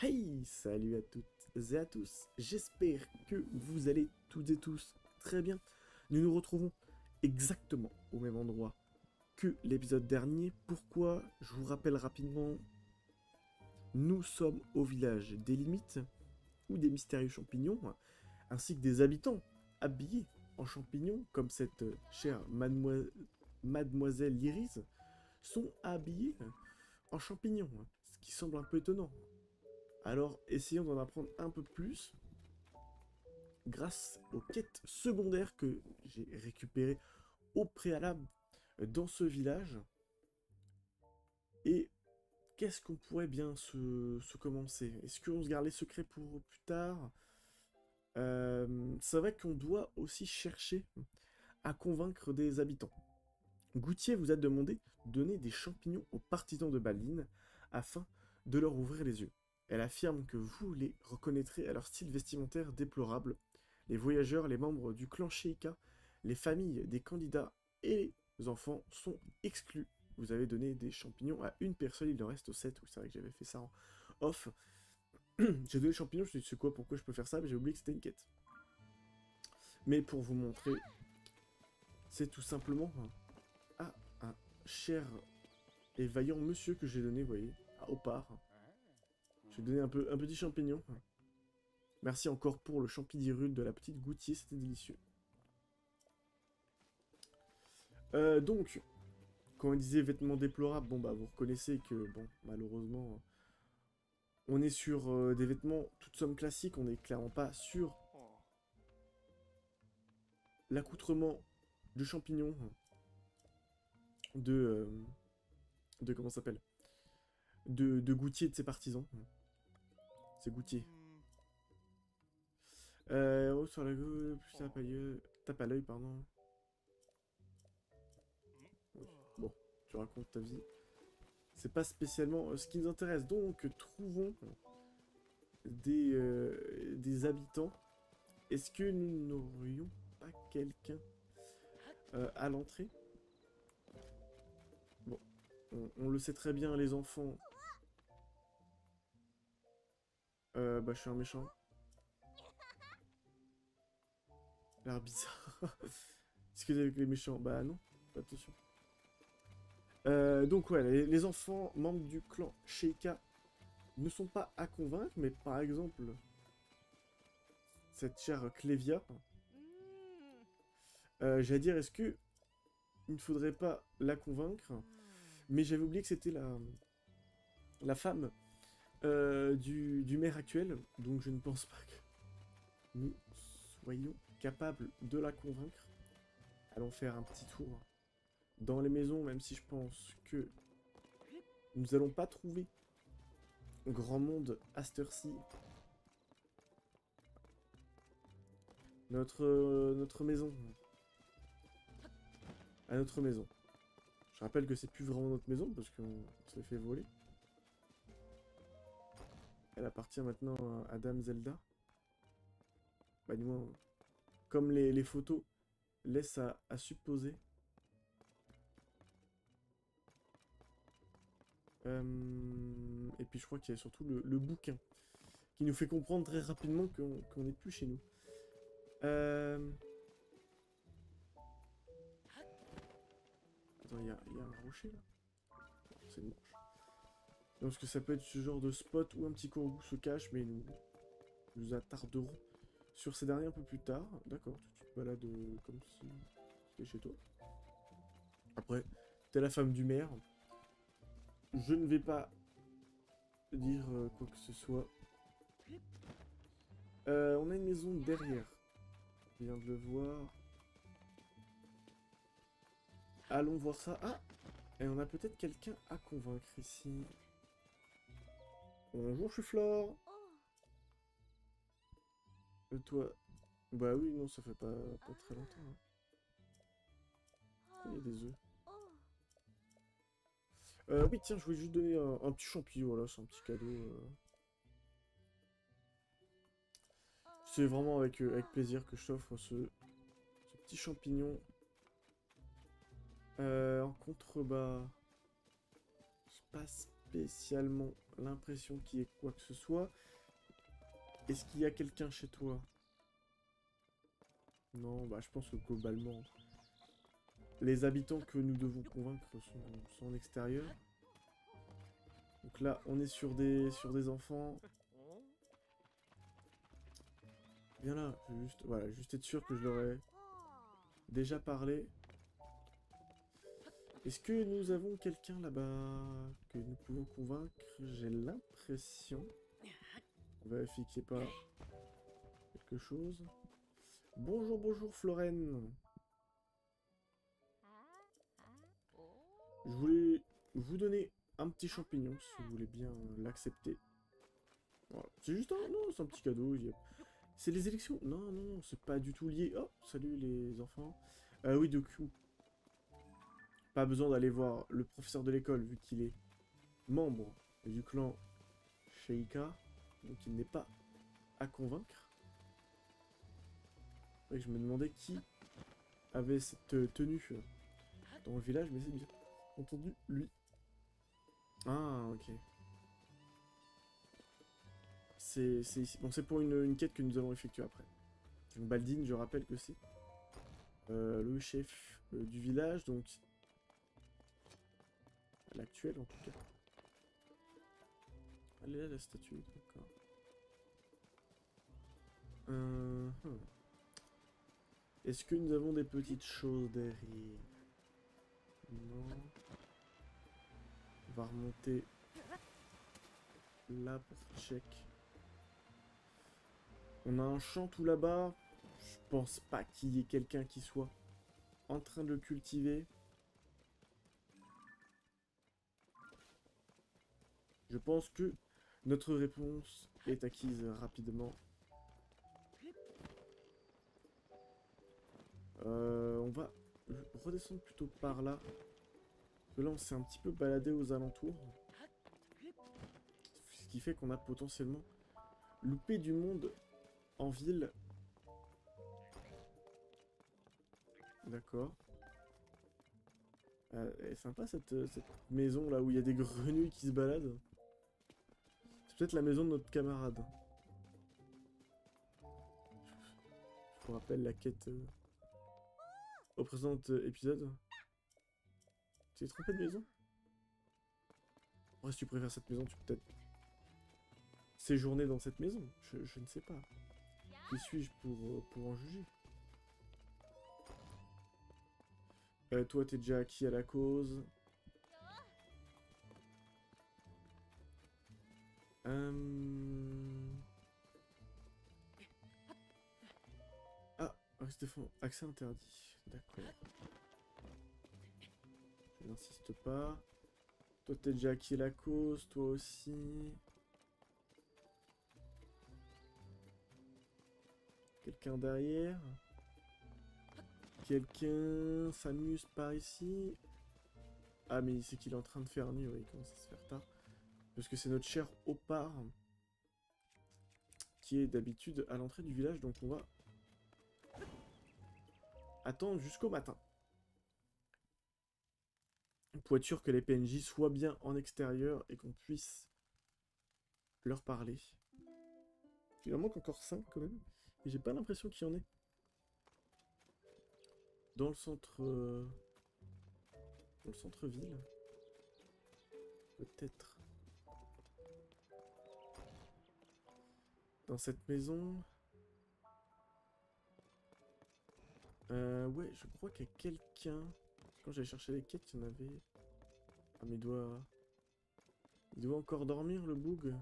Hey, salut à toutes et à tous, j'espère que vous allez toutes et tous très bien. Nous nous retrouvons exactement au même endroit que l'épisode dernier. Pourquoi? Je vous rappelle rapidement, nous sommes au village des limites, où des mystérieux champignons, ainsi que des habitants habillés en champignons, comme cette chère mademoiselle Iris, sont habillés en champignons, ce qui semble un peu étonnant. Alors, essayons d'en apprendre un peu plus grâce aux quêtes secondaires que j'ai récupérées au préalable dans ce village. Et qu'est-ce qu'on pourrait bien se commencer? Est-ce qu'on se garde les secrets pour plus tard? C'est vrai qu'on doit aussi chercher à convaincre des habitants. Goutier vous a demandé de donner des champignons aux partisans de Baline afin de leur ouvrir les yeux. Elle affirme que vous les reconnaîtrez à leur style vestimentaire déplorable. Les voyageurs, les membres du clan Sheikah, les familles des candidats et les enfants sont exclus. Vous avez donné des champignons à une personne, il en reste 7. Oui, c'est vrai que j'avais fait ça en off. J'ai donné des champignons, je me suis dit, c'est quoi, pourquoi je peux faire ça? Mais j'ai oublié que c'était une quête. Mais pour vous montrer, c'est tout simplement un cher et vaillant monsieur que j'ai donné, vous voyez, à Opar. J'ai donné un petit champignon. Merci encore pour le champignon de la petite Goutier, c'était délicieux. Donc, quand on disait vêtements déplorables, bon bah vous reconnaissez que, bon, malheureusement, on est sur des vêtements toute somme classique, on n'est clairement pas sur l'accoutrement de champignons de comment ça s'appelle, de Goutier et de ses partisans. C'est Goutier. Oh, sur la gueule, plus tape à l'œil, pardon. Oui. Bon, tu racontes ta vie. C'est pas spécialement ce qui nous intéresse. Donc, trouvons des habitants. Est-ce que nous n'aurions pas quelqu'un à l'entrée? Bon, on le sait très bien, les enfants. Bah, je suis un méchant. L'air bizarre. Excusez avec les méchants. Bah non, attention. Donc ouais, les enfants membres du clan Sheikah ne sont pas à convaincre, mais par exemple, cette chère Clévia, j'allais dire, est-ce que il ne faudrait pas la convaincre? Mais j'avais oublié que c'était la femme du maire actuel, donc je ne pense pas que nous soyons capables de la convaincre. Allons faire un petit tour dans les maisons, même si je pense que nous n'allons pas trouver grand monde à cette heure-ci. Notre maison. À notre maison. Je rappelle que c'est plus vraiment notre maison parce qu'on se l'est fait voler. Elle appartient maintenant à Dame Zelda. Bah du moins, comme les photos laissent à supposer. Et puis je crois qu'il y a surtout le bouquin qui nous fait comprendre très rapidement qu'on n'est plus chez nous. Attends, il y a un rocher là? C'est une manche. Donc, parce que ça peut être ce genre de spot où un petit corbeau se cache, mais nous attarderons sur ces derniers un peu plus tard. D'accord, tu te balades comme si c'était chez toi. Après, t'es la femme du maire. Je ne vais pas dire quoi que ce soit. On a une maison derrière. Je viens de le voir. Allons voir ça. Ah! Et on a peut-être quelqu'un à convaincre ici. Bonjour, je suis Flore. Toi... Bah oui, non, ça fait pas très longtemps. Hein. Il y a des œufs. Oui, tiens, je voulais juste donner un petit champignon, voilà, c'est un petit cadeau. C'est vraiment avec plaisir que je t'offre ce petit champignon. En contrebas, c'est pas spécialement l'impression qu'il y ait quoi que ce soit. Est-ce qu'il y a quelqu'un chez toi? Non, bah je pense que globalement, les habitants que nous devons convaincre sont en extérieur. Donc là, on est sur des enfants. Viens là, je vais juste, voilà, juste être sûr que je leur ai déjà parlé. Est-ce que nous avons quelqu'un là-bas que nous pouvons convaincre? J'ai l'impression. On va vérifier qu'il n'y ait pas quelque chose. Bonjour, bonjour Florène. Je voulais vous donner un petit champignon, si vous voulez bien l'accepter. Voilà. C'est juste un... Non, c'est un petit cadeau. C'est les élections? Non, non, non, c'est pas du tout lié. Oh, salut les enfants. Oui, du coup, pas besoin d'aller voir le professeur de l'école, vu qu'il est membre du clan Sheikah. Donc il n'est pas à convaincre. Et je me demandais qui avait cette tenue dans le village, mais c'est bien entendu lui. Ah, ok. C'est ici. Bon, c'est pour une quête que nous allons effectuer après. Donc Baldine, je rappelle que c'est le chef du village, donc l'actuel en tout cas. Elle est là la statue, d'accord. Est-ce que nous avons des petites choses derrière? Non. On va remonter là pour check. On a un champ tout là-bas. Je pense pas qu'il y ait quelqu'un qui soit en train de le cultiver. Je pense que notre réponse est acquise rapidement. On va redescendre plutôt par là. Parce que là, on s'est un petit peu baladé aux alentours. Ce qui fait qu'on a potentiellement loupé du monde en ville. D'accord. Elle est sympa cette maison là où il y a des grenouilles qui se baladent. C'est peut-être la maison de notre camarade. Je vous rappelle la quête au présent épisode. Tu t'es trompé de maison? Ouais, si tu préfères cette maison, tu peux peut-être séjourner dans cette maison. Je ne sais pas. Qui suis-je pour en juger? Toi, t'es déjà acquis à la cause. Ah, Stéphane, accès interdit. D'accord. Je n'insiste pas. Toi, t'es déjà acquis à la cause, toi aussi. Quelqu'un derrière? Quelqu'un s'amuse par ici? Ah, mais c'est qu'il est en train de faire nuit, oui, il commence à se faire tard. Parce que c'est notre cher Opar qui est d'habitude à l'entrée du village, donc on va attendre jusqu'au matin. Pour être sûr que les PNJ soient bien en extérieur et qu'on puisse leur parler. Il en manque encore 5 quand même, et j'ai pas l'impression qu'il y en ait. Dans le centre-ville. Peut-être. Dans cette maison. Ouais, je crois qu'il y a quelqu'un. Quand j'allais chercher les quêtes, il y en avait. Ah, mais il doit encore dormir, le boug.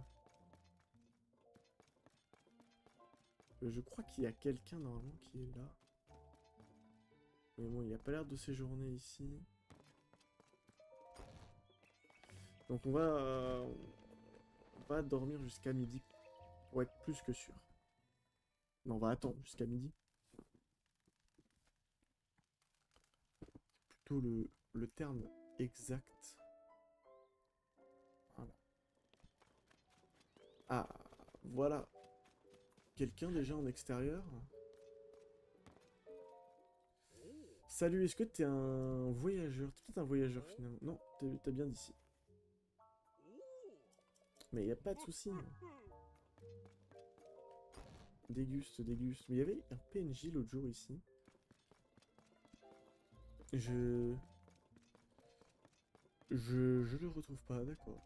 Je crois qu'il y a quelqu'un normalement qui est là. Mais bon, il a pas l'air de séjourner ici. Donc on va dormir jusqu'à midi. Pour être plus que sûr. Non, on va attendre jusqu'à midi. Plutôt le terme exact. Voilà. Ah, voilà. Quelqu'un déjà en extérieur? Salut, est-ce que t'es un voyageur? T'es peut-être un voyageur finalement. Non, t'es bien d'ici. Mais y a pas de souci. Déguste, déguste. Mais il y avait un PNJ l'autre jour ici. Je le retrouve pas, d'accord.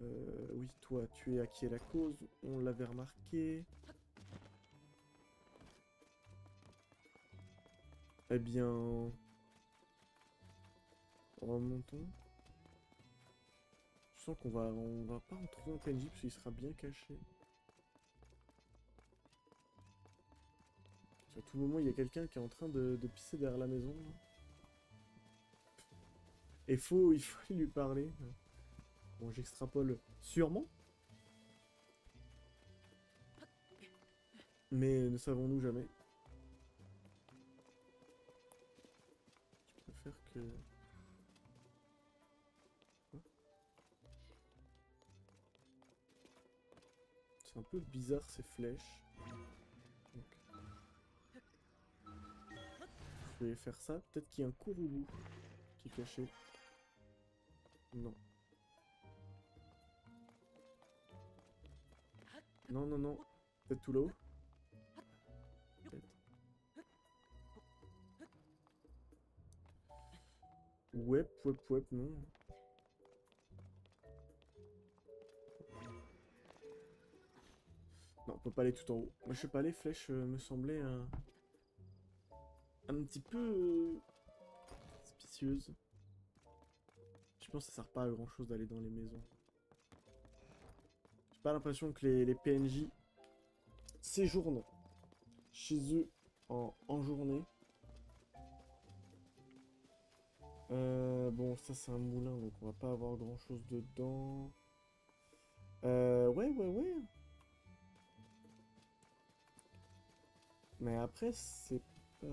Oui, toi, tu es à qui est la cause? On l'avait remarqué. Eh bien... Remontons. Je sens on va pas en trouver un PNJ parce qu'il sera bien caché. À tout moment, il y a quelqu'un qui est en train de pisser derrière la maison. Là. Et il faut lui parler. Bon, j'extrapole sûrement. Mais ne savons-nous jamais. Je préfère que... Quoi? C'est un peu bizarre ces flèches. Donc, je vais faire ça. Peut-être qu'il y a un Kourougou qui est caché. Non. Non, non, non. Peut-être tout là-haut. Peut-être. Wep, wep, wep, non. Non, on peut pas aller tout en haut. Moi, je sais pas, les flèches me semblaient un petit peu suspicieuses. Je pense que ça sert pas à grand chose d'aller dans les maisons. J'ai pas l'impression que les PNJ séjournent chez eux en journée. Bon, ça c'est un moulin, donc on va pas avoir grand chose dedans. Ouais, ouais, ouais. Mais après, c'est pas...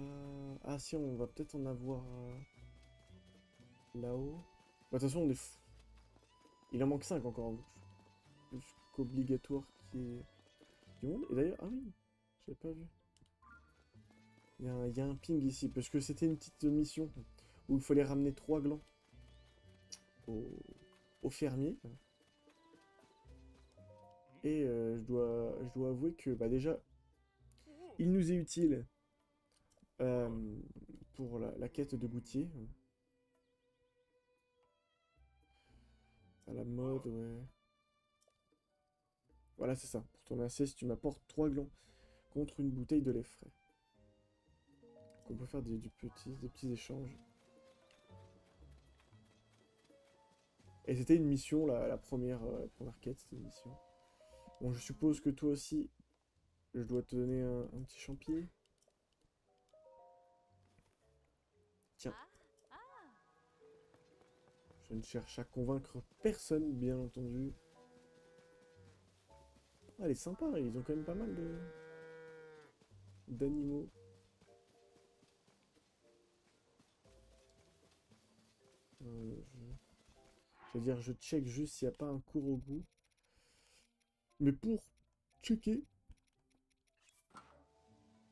Ah si, on va peut-être en avoir là-haut. Bah, de toute façon, on est fou. Il en manque 5 encore. Plus qu'obligatoire qui est du monde. Et d'ailleurs, ah oui, j'avais pas vu. Il y a un ping ici, parce que c'était une petite mission où il fallait ramener 3 glands au fermier. Et je dois avouer que bah déjà, il nous est utile pour la quête de gouttier. À la mode, ouais. Voilà, c'est ça. Pour ton AC, si tu m'apportes 3 glands contre une bouteille de lait frais. Donc on peut faire des petits échanges. Et c'était une mission, la première quête, c'était une mission. Bon, je suppose que toi aussi, je dois te donner un petit champier. Tiens. Je ne cherche à convaincre personne, bien entendu. Ah, elle est sympa, ils ont quand même pas mal d'animaux. Je veux dire, je check juste s'il n'y a pas un Kourougou. Mais pour checker,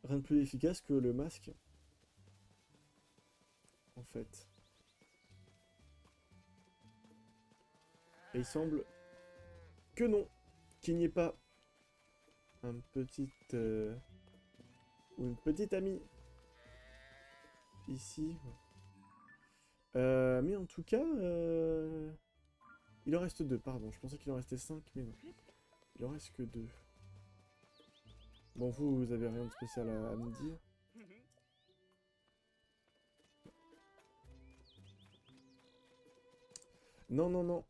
rien de plus efficace que le masque. En fait. Et il semble que non, qu'il n'y ait pas un petit ou une petite amie ici. Mais en tout cas, il en reste 2, pardon. Je pensais qu'il en restait 5, mais non. Il en reste que 2. Bon, vous avez rien de spécial à me dire. Non, non, non.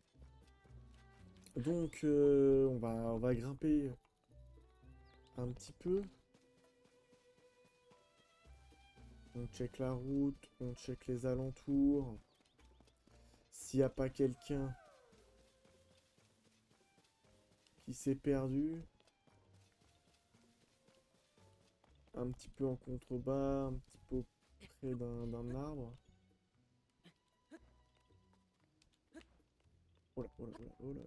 Donc, on va grimper un petit peu. On check la route, on check les alentours. S'il n'y a pas quelqu'un qui s'est perdu. Un petit peu en contrebas, un petit peu près d'un arbre. Oh là, oh là, oh là, oh là.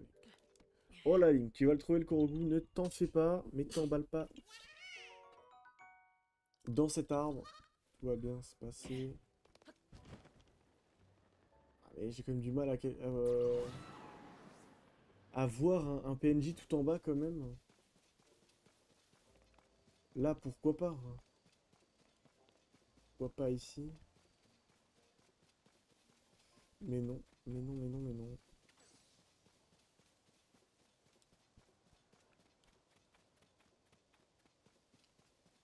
Oh là, Link, tu vas le trouver le Kourougou, ne t'en fais pas, mais t'emballe pas. Dans cet arbre, tout va bien se passer. Ah, mais j'ai quand même du mal à... Avoir un PNJ tout en bas quand même. Là, pourquoi pas, hein. Pourquoi pas ici? Mais non, mais non, mais non, mais non.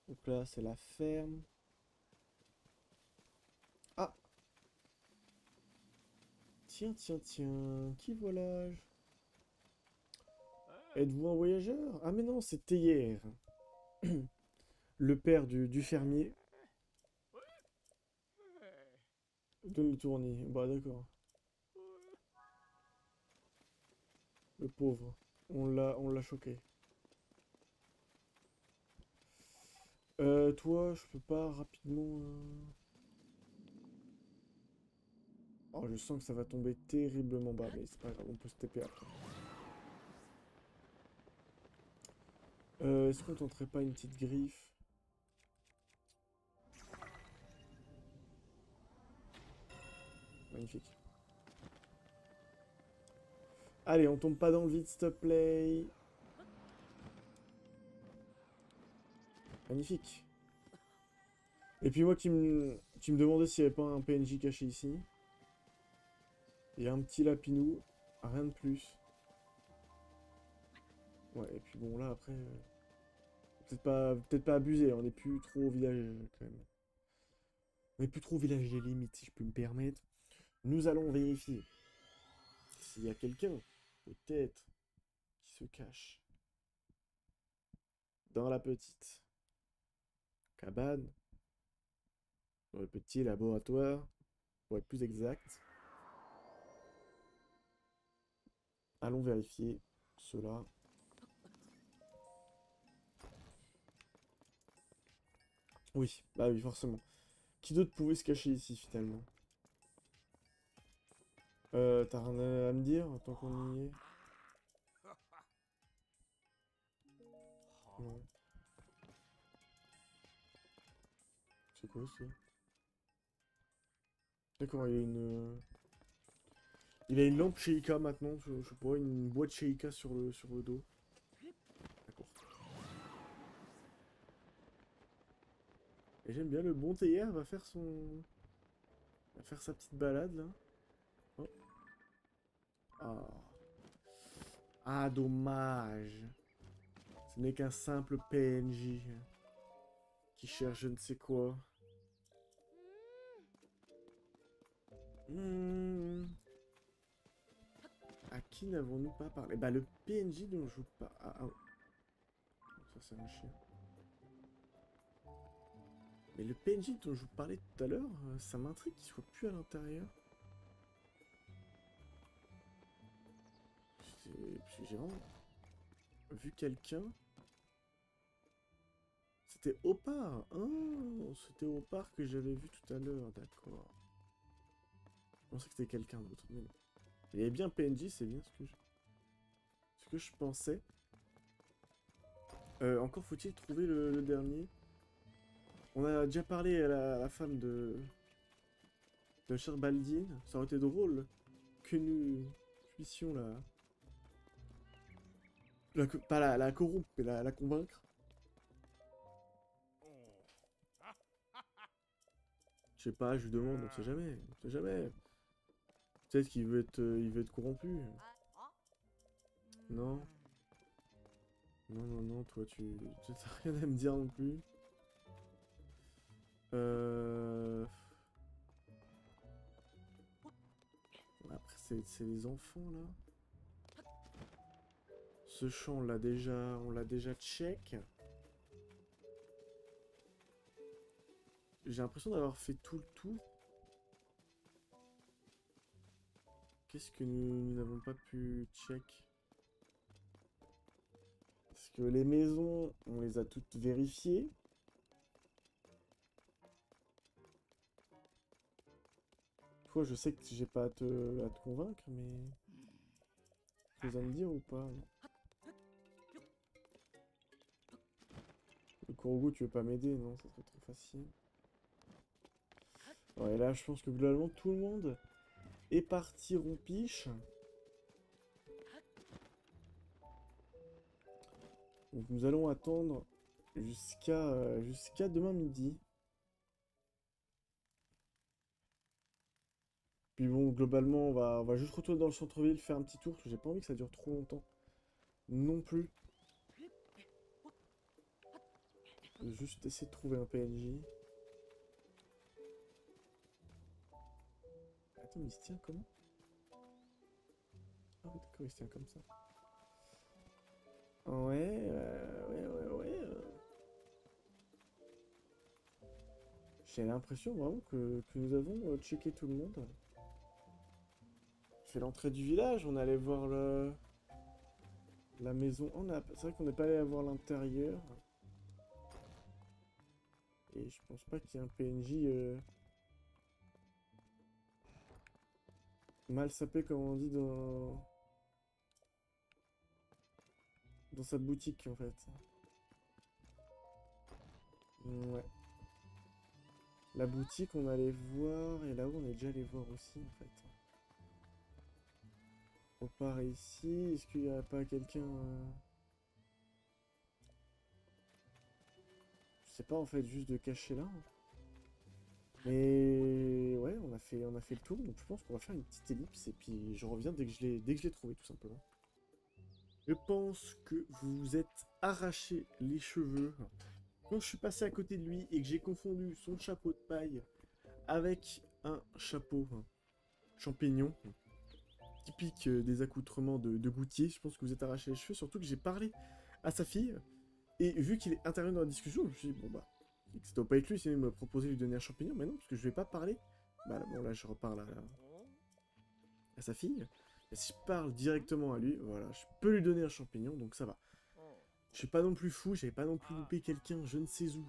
Donc là, c'est la ferme. Ah, tiens, tiens, tiens, qui voilà-je? Êtes-vous un voyageur? Ah mais non, c'est Théière, le père du fermier de le tournis. Bah d'accord, le pauvre. On l'a choqué. Toi, je peux pas rapidement... Oh, je sens que ça va tomber terriblement bas, mais c'est pas grave, on peut se TP après. Est-ce qu'on tenterait pas une petite griffe? Magnifique. Allez, on tombe pas dans le vide, s'il te plaît. Magnifique. Et puis moi qui me demandais s'il n'y avait pas un PNJ caché ici. Il y a un petit lapinou, rien de plus. Ouais, et puis bon là après, peut-être pas abusé, on n'est plus trop au village quand même. On n'est plus trop au village des limites, si je peux me permettre. Nous allons vérifier s'il y a quelqu'un, peut-être, qui se cache dans la petite cabane, dans le petit laboratoire, pour être plus exact. Allons vérifier cela. Oui, bah oui, forcément. Qui d'autre pouvait se cacher ici, finalement? T'as rien à me dire, tant qu'on y est? Non. C'est quoi, ça? D'accord, il y a une... Il a une lampe Sheikah maintenant, je sais pas, une boîte Sheikah sur le dos. D'accord. Et j'aime bien, le bon théière va faire va faire sa petite balade, là. Oh. Ah. Ah, dommage. Ce n'est qu'un simple PNJ qui cherche je ne sais quoi. Hmm. À qui n'avons-nous pas parlé? Bah, le PNJ dont je vous parle... Ah, ah. Ça, c'est un chien. Mais le PNJ dont je vous parlais tout à l'heure, ça m'intrigue qu'il soit plus à l'intérieur. J'ai vraiment vu quelqu'un. C'était Opar. Oh, c'était Opar que j'avais vu tout à l'heure, d'accord. Je pensais que c'était quelqu'un d'autre, mais non. Il y avait bien PNJ, c'est bien ce que je pensais. Encore faut-il trouver le dernier. On a déjà parlé à la femme de Cher Baldine. Ça aurait été drôle que nous puissions pas la corrompre, mais la convaincre. Je sais pas, je lui demande, on sait jamais, on sait jamais. Peut-être il veut être corrompu. Non, non, non, non, toi tu t'as rien à me dire non plus. Après c'est les enfants là. Ce champ on l'a déjà check. J'ai l'impression d'avoir fait tout le tour. Qu'est-ce que nous n'avons pas pu check? Parce que les maisons, on les a toutes vérifiées. Toi, je sais que j'ai pas à te convaincre, mais... Tu choses à me dire ou pas? Le Korogu, tu veux pas m'aider? Non, ça serait trop facile. Ouais, là, je pense que globalement, tout le monde est parti rompiche. Donc nous allons attendre jusqu'à demain midi. Puis bon, globalement, on va juste retourner dans le centre-ville, faire un petit tour, parce que j'ai pas envie que ça dure trop longtemps. Non plus. Juste essayer de trouver un PNJ. Attends, mais il se tient comment? Ah oui, d'accord, il se tient comme ça. Ouais. J'ai l'impression vraiment que nous avons checké tout le monde. C'est l'entrée du village, on allait voir la maison. C'est vrai qu'on n'est pas allé voir l'intérieur. Et je pense pas qu'il y ait un PNJ mal sapé, comme on dit, dans sa boutique, en fait. Ouais. La boutique, on allait voir, et là-haut, on est déjà allé voir aussi, en fait. On part ici, est-ce qu'il n'y a pas quelqu'un... Je sais pas, en fait, juste de cacher là. Mais ouais, on a fait le tour, donc je pense qu'on va faire une petite ellipse, et puis je reviens dès que je l'ai trouvé, tout simplement. Je pense que vous vous êtes arraché les cheveux quand je suis passé à côté de lui et que j'ai confondu son chapeau de paille avec un chapeau champignon, typique des accoutrements de Goutier. Je pense que vous êtes arraché les cheveux, surtout que j'ai parlé à sa fille, et vu qu'il est intervenu dans la discussion, je me suis dit, bon bah, ça doit pas être lui, sinon il me proposait de lui donner un champignon, mais non, parce que je vais pas parler. Bah bon, là je reparle à sa fille. Et si je parle directement à lui, voilà, je peux lui donner un champignon, donc ça va. Je suis pas non plus fou, j'avais pas non plus loupé quelqu'un, je ne sais où,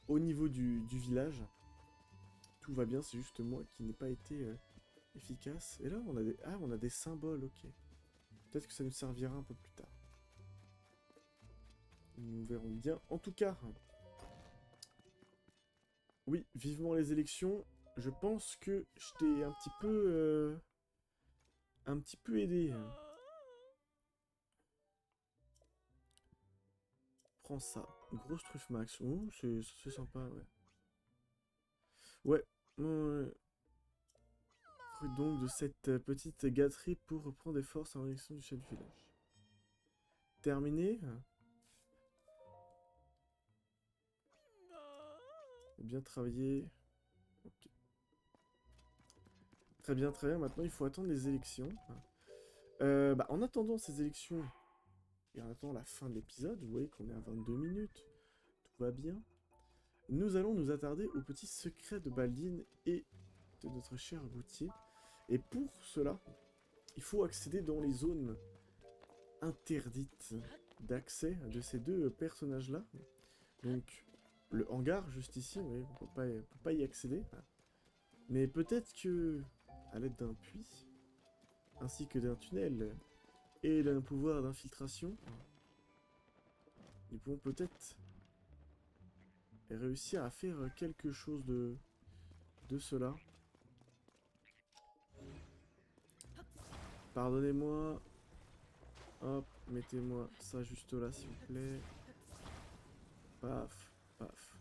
au niveau du village. Tout va bien, c'est juste moi qui n'ai pas été efficace. Et là, on a des symboles, ok. Peut-être que ça nous servira un peu plus tard. Nous verrons bien. En tout cas, oui, vivement les élections. Je pense que je t'ai un petit peu aidé. Prends ça. Grosse truffe max. Oh, c'est sympa, ouais. Ouais. Ouais. Fruit donc de cette petite gâterie pour reprendre des forces en élection du chef du village. Terminé. Bien travaillé. Ok. Très bien, très bien. Maintenant, il faut attendre les élections. Bah, en attendant ces élections, et en attendant la fin de l'épisode, vous voyez qu'on est à 22 minutes. Tout va bien. Nous allons nous attarder aux petits secrets de Baldine et de notre cher Goutier. Et pour cela, il faut accéder dans les zones interdites d'accès de ces deux personnages-là. Donc, le hangar, juste ici, oui, on peut pas y accéder. Mais peut-être que, à l'aide d'un puits, ainsi que d'un tunnel, et d'un pouvoir d'infiltration, nous pouvons peut-être réussir à faire quelque chose de cela. Pardonnez-moi. Hop, mettez-moi ça juste là, s'il vous plaît. Paf, paf.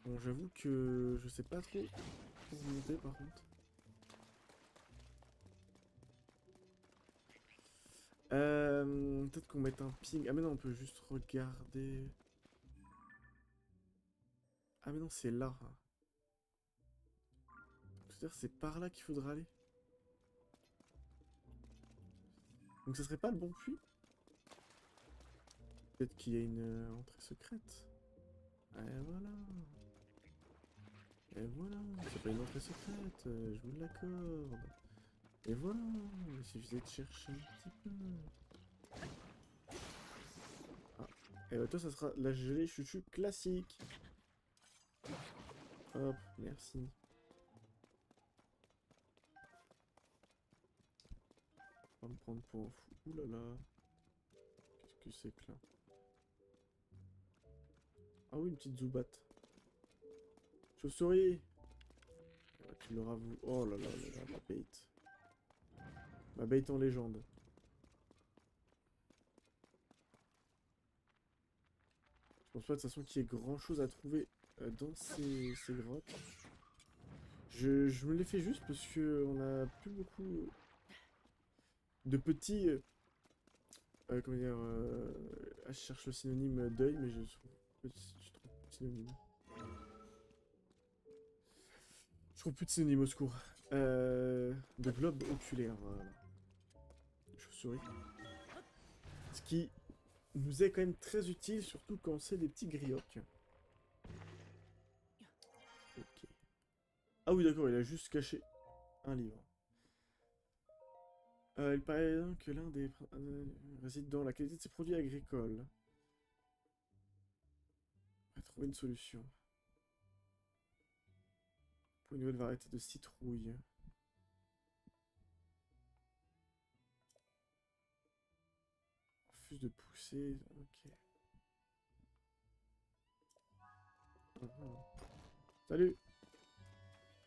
Bon, j'avoue que je sais pas trop pour monter, par contre. Peut-être qu'on mette un ping. Ah mais non, on peut juste regarder. Ah mais non, c'est là. C'est-à-dire c'est par là qu'il faudra aller. Donc ça serait pas le bon puits? Peut-être qu'il y a une entrée secrète. Et voilà. Et voilà. C'est pas une entrée secrète, je vous l'accorde. Et voilà. Il suffisait de chercher un petit peu. Ah. Et bah toi ça sera la gelée chuchu classique. Hop, merci. On va me prendre pour un fou. Ouh là là. Qu'est-ce que c'est que là? Ah oui, une petite zoubate. Chauve-souris. Ah, tu l'auras vous. Oh là là là là, ma bait. Ma bait en légende. pense pas de toute façon qu'il y ait grand chose à trouver dans ces grottes. Je me l'ai fait juste parce que on a plus beaucoup de petits... comment dire... je cherche le synonyme d'œil, mais je trouve plus de synonyme. Je trouve plus de synonyme, au secours. De globe oculaire, voilà. Chauve-souris. Ce qui nous est quand même très utile, surtout quand c'est des petits grioques. Ok. Ah oui, d'accord, il a juste caché un livre. Il paraît que l'un des réside dans la qualité de ses produits agricoles. On va trouver une solution. Pour une nouvelle variété de citrouille. Refuse de pousser. Ok. Salut.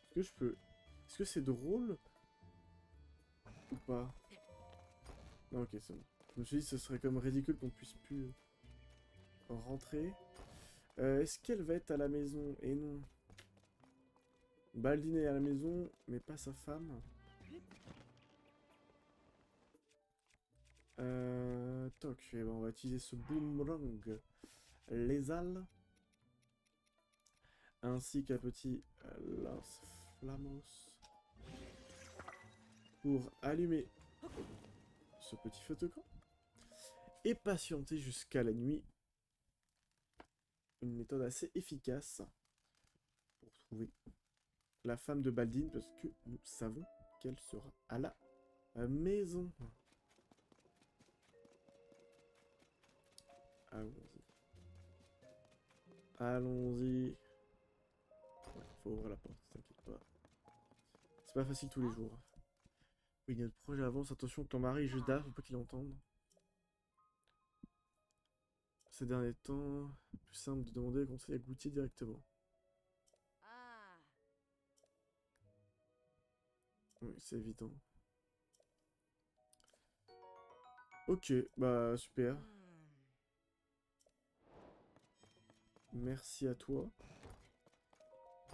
Est-ce que je peux... Est-ce que c'est drôle ou pas? Non, ok, c'est bon. Je me suis dit que ce serait comme ridicule qu'on puisse plus rentrer. Est-ce qu'elle va être à la maison? Et non. Baldine est à la maison, mais pas sa femme. Toc. Eh ben, on va utiliser ce boomerang lézal. Ainsi qu'un petit Los Flamos. Pour allumer ce petit feu de camp. Et patienter jusqu'à la nuit. Une méthode assez efficace pour trouver la femme de Baldine, parce que nous savons qu'elle sera à la maison. Allons-y. Allons-y. Ouais, faut ouvrir la porte, t'inquiète pas. C'est pas facile tous les jours. Oui, notre projet avance. Attention que ton mari est juste derrière, faut pas qu'il entende. Ces derniers temps, plus simple de demander conseil à Goutier directement. Oui, c'est évident. Ok, bah super. Merci à toi.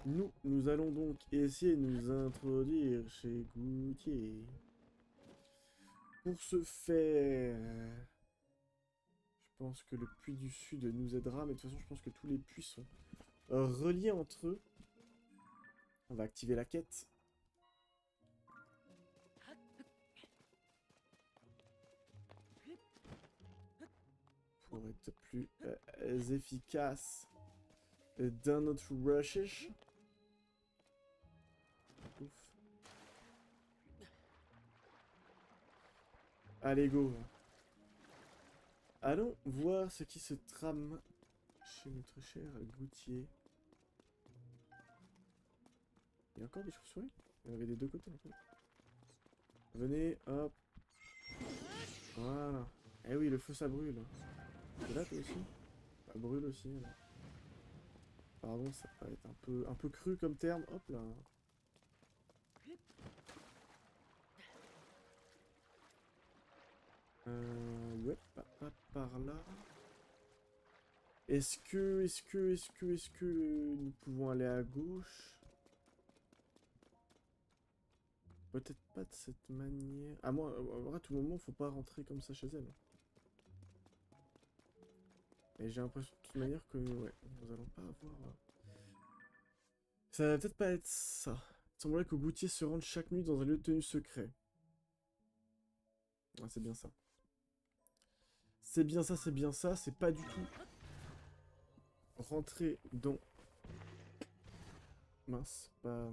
Nous allons donc essayer de nous introduire chez Goutier. Pour ce faire, je pense que le puits du sud nous aidera, mais de toute façon, je pense que tous les puits sont reliés entre eux. On va activer la quête. Pour être plus efficace dans notre recherche. Ouf. Allez, go. Allons voir ce qui se trame chez notre cher Goutier. Il y a encore des chauves-souris? Il y en avait des deux côtés en fait. Venez, hop. Voilà. Eh oui, le feu ça brûle. C'est là toi aussi? Ça brûle aussi. Alors. Pardon, ça va être un peu cru comme terme. Hop là. Ouais, pas par là. Est-ce que nous pouvons aller à gauche? Peut-être pas de cette manière. Ah moi, à tout moment, faut pas rentrer comme ça chez elle. Et j'ai l'impression de toute manière que ouais, nous allons pas avoir. Ça va peut-être pas être ça. Il semblerait que Goutier se rende chaque nuit dans un lieu de tenue secret. Ah, c'est bien ça. C'est bien ça, c'est bien ça. C'est pas du tout rentrer dans... Mince, pas...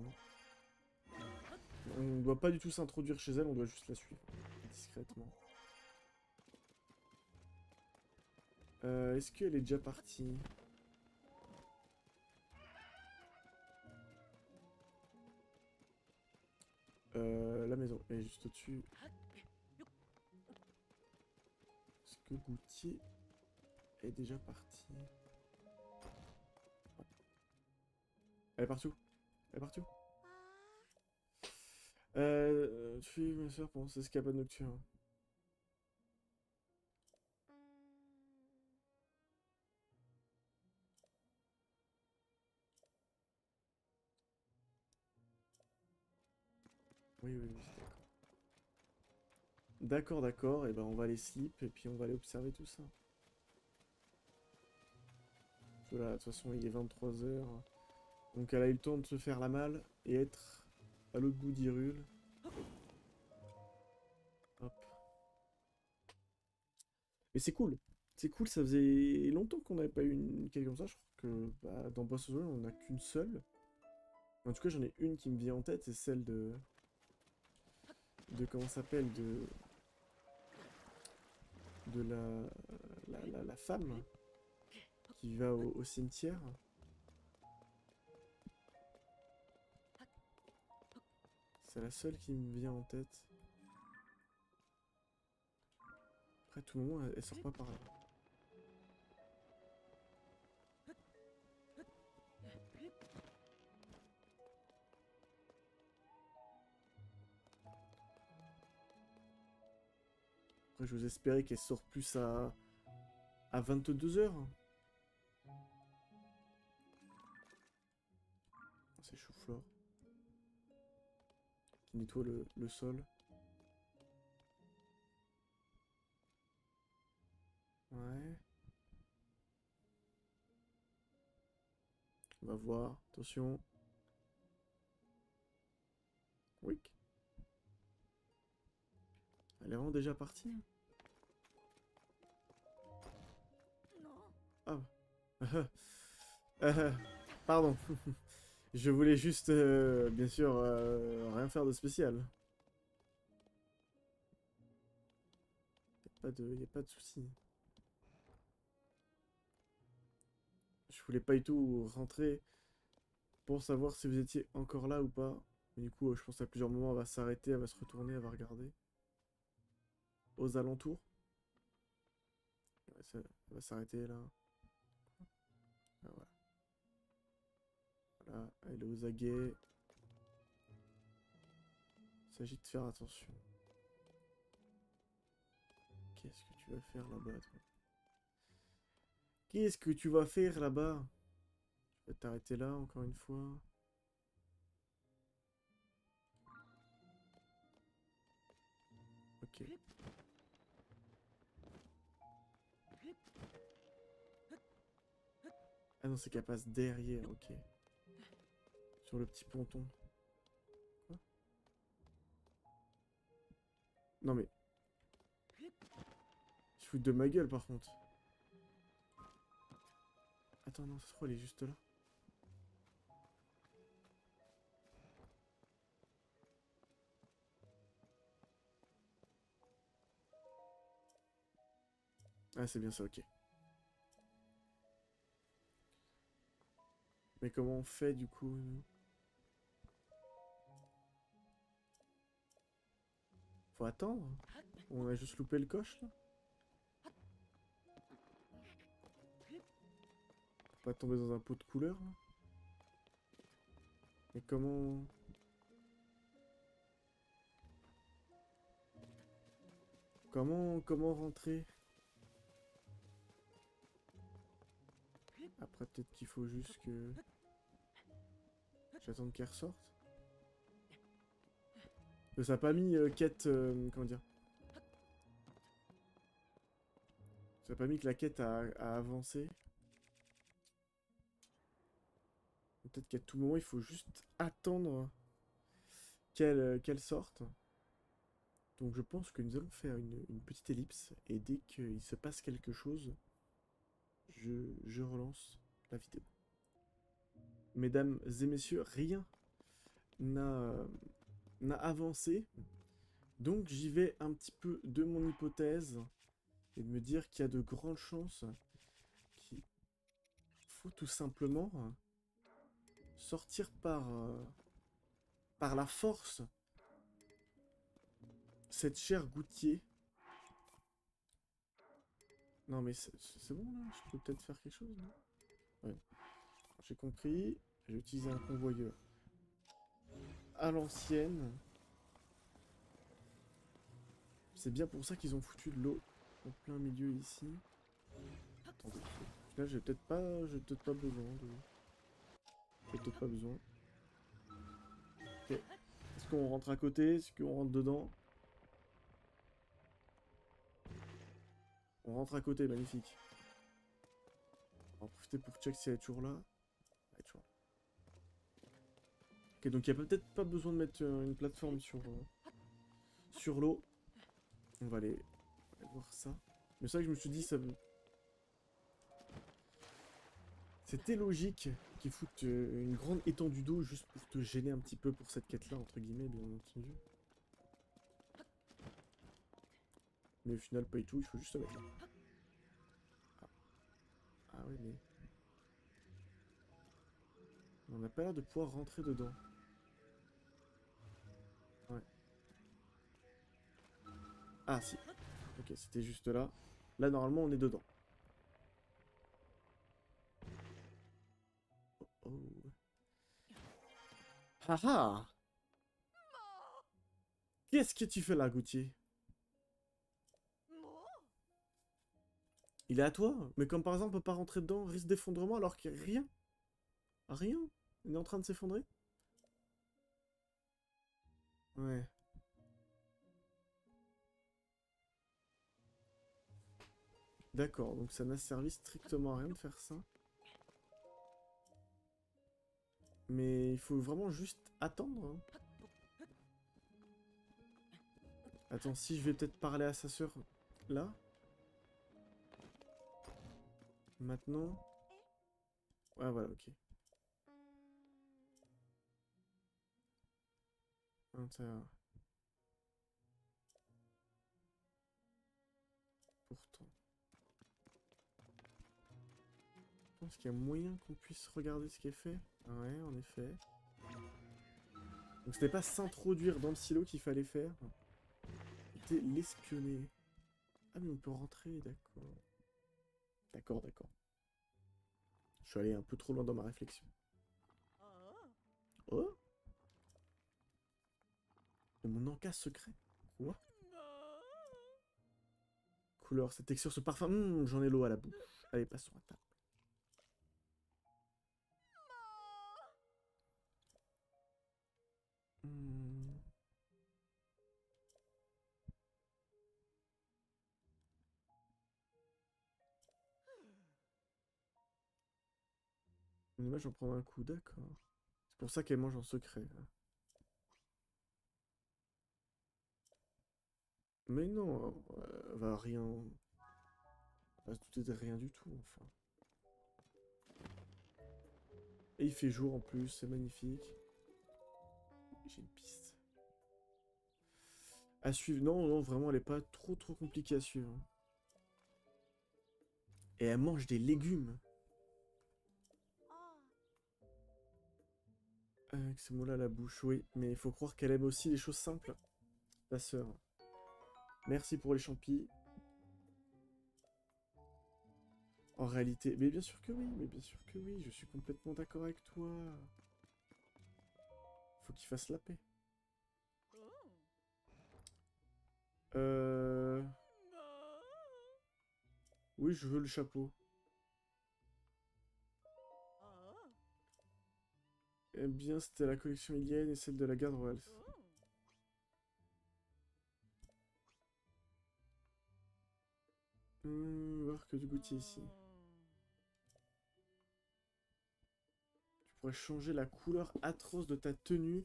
On ne doit pas du tout s'introduire chez elle, on doit juste la suivre. Discrètement. Est-ce qu'elle est déjà partie? La maison est juste au-dessus. Est-ce que Goutier est déjà parti? Ouais. Elle est partout. Elle est partout. Suis ma soeur pendant ses escapades nocturnes. Oui, oui, oui, d'accord. D'accord, d'accord, et ben on va aller sleep, et puis on va aller observer tout ça. Voilà, de toute façon, il est 23 heures. Donc elle a eu le temps de se faire la malle et être à l'autre bout d'Hyrule. Hop. Mais c'est cool. C'est cool, ça faisait longtemps qu'on n'avait pas eu une quête comme ça. Je crois que bah, dans Breath of the Wild, on n'a qu'une seule. En tout cas, j'en ai une qui me vient en tête, c'est celle de... comment ça s'appelle de la femme qui va au cimetière. C'est la seule qui me vient en tête. Après, à tout moment, elle sort pas par là. Après, je vous espérais qu'elle sort plus à 22 heures. C'est Chou-Flore. Qui nettoie le sol. Ouais. On va voir. Attention. Oui. Elle est vraiment déjà partie. Ah. Pardon. Je voulais juste, bien sûr, rien faire de spécial. Y a pas de souci. Je voulais pas du tout rentrer pour savoir si vous étiez encore là ou pas. Mais du coup, je pense à plusieurs moments, elle va s'arrêter, elle va se retourner, elle va regarder. Aux alentours. Ouais, elle va s'arrêter là. Ah, voilà. Voilà, elle est aux aguets. Il s'agit de faire attention. Qu'est-ce que tu vas faire là-bas, toi? Qu'est-ce que tu vas faire là-bas? Tu vas t'arrêter là, encore une fois. Ok. Ah non, c'est qu'elle passe derrière, ok. Sur le petit ponton. Quoi? Non mais... Je fous de ma gueule, par contre. Attends, non, ça se trouve, elle est juste là. Ah, c'est bien ça, ok. Mais comment on fait, du coup, nous? Faut attendre? On a juste loupé le coche, là? Faut pas tomber dans un pot de couleur, là? Mais comment... Comment rentrer? Après, peut-être qu'il faut juste que... J'attends qu'elle ressorte. Ça a pas mis quête... comment dire? Ça a pas mis que la quête a avancé. Peut-être qu'à tout moment, il faut juste attendre qu'elle sorte. Donc je pense que nous allons faire une petite ellipse. Et dès qu'il se passe quelque chose, je relance la vidéo. Mesdames et messieurs, rien n'a avancé. Donc j'y vais un petit peu de mon hypothèse. Et de me dire qu'il y a de grandes chances qu'il faut tout simplement sortir par la force cette chair gouttier. Non mais c'est bon là, je peux peut-être faire quelque chose là. Ouais. J'ai compris, j'ai utilisé un convoyeur à l'ancienne. C'est bien pour ça qu'ils ont foutu de l'eau en plein milieu ici. Attendez, au final j'ai peut-être pas besoin de... J'ai peut-être pas besoin. Ok, Est-ce qu'on rentre à côté? Est-ce qu'on rentre dedans? On rentre à côté, magnifique. On va en profiter pour check si elle est toujours là. Elle est toujours là. Ok, donc il n'y a peut-être pas besoin de mettre une plateforme sur l'eau. On va aller voir ça. Mais c'est vrai que je me suis dit, ça... C'était logique qu'ils foutent une grande étendue d'eau juste pour te gêner un petit peu pour cette quête-là, entre guillemets, bien entendu. Mais au final, pas du tout, il faut juste se mettre là. Ah, ah oui, mais... On n'a pas l'air de pouvoir rentrer dedans. Ouais. Ah, si. Ok, c'était juste là. Là, normalement, on est dedans. Oh. Ah ah! Qu'est-ce que tu fais là, Gauthier? Il est à toi? Mais comme par exemple, on peut pas rentrer dedans, risque d'effondrement alors qu'il n'y a rien. Rien. Il est en train de s'effondrer? Ouais. D'accord, donc ça n'a servi strictement à rien de faire ça. Mais il faut vraiment juste attendre. Hein. Attends, si je vais peut-être parler à sa sœur là. Maintenant. Ouais, voilà, ok. Intérieur. Pourtant. Est-ce qu'il y a moyen qu'on puisse regarder ce qui est fait? Ouais, en effet. Donc c'était pas s'introduire dans le silo qu'il fallait faire. C'était l'espionner. Ah mais on peut rentrer, d'accord. D'accord, d'accord. Je suis allé un peu trop loin dans ma réflexion. Oh! Et mon encas secret? Quoi? Couleur, cette texture, ce parfum. J'en ai l'eau à la bouche. Allez, passe sur la table. Hmm. Une image, j'en prends un coup, d'accord. C'est pour ça qu'elle mange en secret. Hein. Mais non, elle va rien... Elle va se douter de rien du tout, enfin. Et il fait jour en plus, c'est magnifique. J'ai une piste. À suivre. Non, non, vraiment, elle est pas trop compliquée à suivre. Hein. Et elle mange des légumes. Avec ce mot-là, la bouche, oui. Mais il faut croire qu'elle aime aussi les choses simples. Ta sœur. Merci pour les champis. En réalité, mais bien sûr que oui, mais bien sûr que oui, je suis complètement d'accord avec toi. Faut qu'il fasse la paix. Euh... Oui, je veux le chapeau. Eh bien, c'était la collection Ilienne et celle de la garde royale. Voir que du goûter ici. Tu pourrais changer la couleur atroce de ta tenue.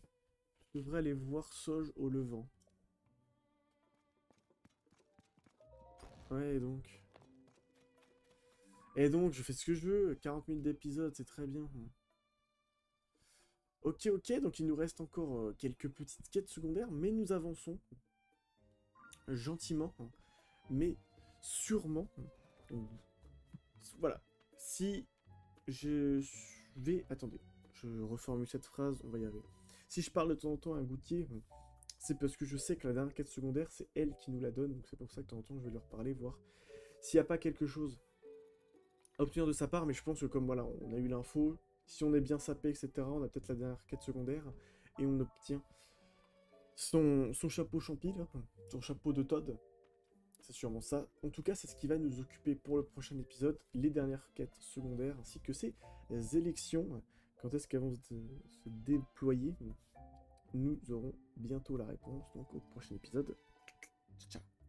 Tu devrais aller voir Sauge au levant. Ouais, et donc... Et donc, je fais ce que je veux. 40 000 d'épisodes, c'est très bien. Ok, ok, donc il nous reste encore quelques petites quêtes secondaires, mais nous avançons gentiment, mais sûrement. Voilà. Si je vais... Attendez, je reformule cette phrase, on va y arriver. Si je parle de temps en temps à un Goutier, c'est parce que je sais que la dernière quête secondaire, c'est elle qui nous la donne, donc c'est pour ça que de temps en temps, je vais leur parler, voir s'il n'y a pas quelque chose à obtenir de sa part, mais je pense que comme voilà, on a eu l'info, si on est bien sapé, etc., on a peut-être la dernière quête secondaire, et on obtient son chapeau champi, là, son chapeau de Todd. C'est sûrement ça. En tout cas, c'est ce qui va nous occuper pour le prochain épisode, les dernières quêtes secondaires, ainsi que ces élections. Quand est-ce qu'elles vont se déployer? nous aurons bientôt la réponse, donc au prochain épisode. Ciao, ciao.